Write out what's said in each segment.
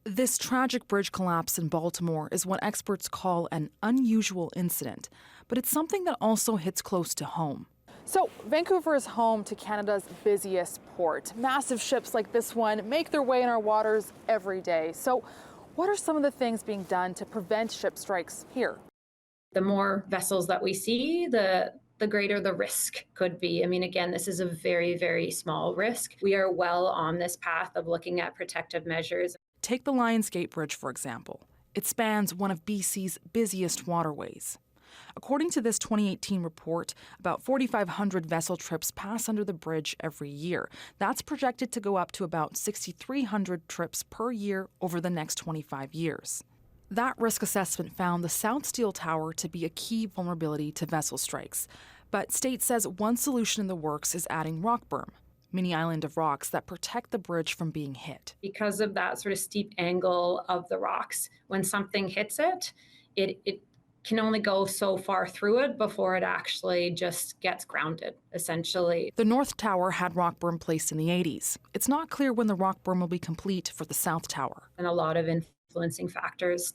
This tragic bridge collapse in Baltimore is what experts call an unusual incident, but it's something that also hits close to home. So, Vancouver is home to Canada's busiest port. Massive ships like this one make their way in our waters every day. So, what are some of the things being done to prevent ship strikes here? The more vessels that we see, the greater the risk could be. I mean, again, this is a very, very small risk. We are well on this path of looking at protective measures. Take the Lionsgate Bridge, for example. It spans one of BC's busiest waterways. According to this 2018 report, about 4,500 vessel trips pass under the bridge every year. That's projected to go up to about 6,300 trips per year over the next 25 years. That risk assessment found the South Steel Tower to be a key vulnerability to vessel strikes. But State says one solution in the works is adding rock berm, mini island of rocks that protect the bridge from being hit. Because of that sort of steep angle of the rocks, when something hits it, it can only go so far through it before it actually just gets grounded, essentially. The North Tower had rock berm placed in the 80s. It's not clear when the rock berm will be complete for the South Tower. And a lot of influencing factors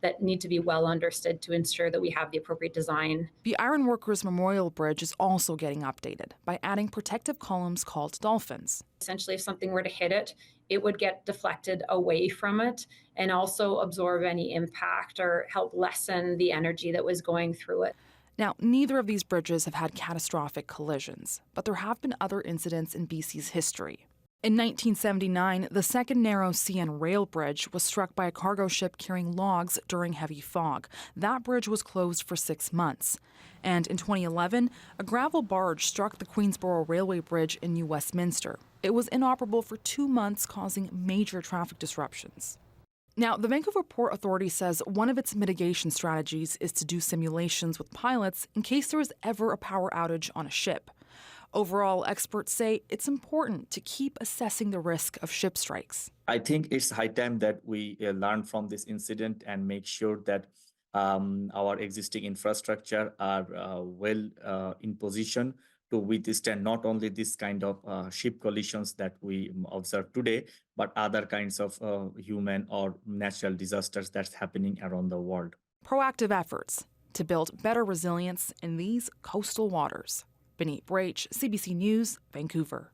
that need to be well understood to ensure that we have the appropriate design. The Ironworkers Memorial Bridge is also getting updated by adding protective columns called dolphins. Essentially, if something were to hit it, it would get deflected away from it and also absorb any impact or help lessen the energy that was going through it. Now, neither of these bridges have had catastrophic collisions, but there have been other incidents in BC's history. In 1979, the second narrow CN rail bridge was struck by a cargo ship carrying logs during heavy fog. That bridge was closed for 6 months. And in 2011, a gravel barge struck the Queensboro Railway Bridge in New Westminster. It was inoperable for 2 months, causing major traffic disruptions. Now, the Vancouver Port Authority says one of its mitigation strategies is to do simulations with pilots in case there is ever a power outage on a ship. Overall, experts say it's important to keep assessing the risk of ship strikes. I think it's high time that we learn from this incident and make sure that our existing infrastructure are well in position to withstand not only this kind of ship collisions that we observe today, but other kinds of human or natural disasters that's happening around the world. Proactive efforts to build better resilience in these coastal waters. Benit Brach, CBC News, Vancouver.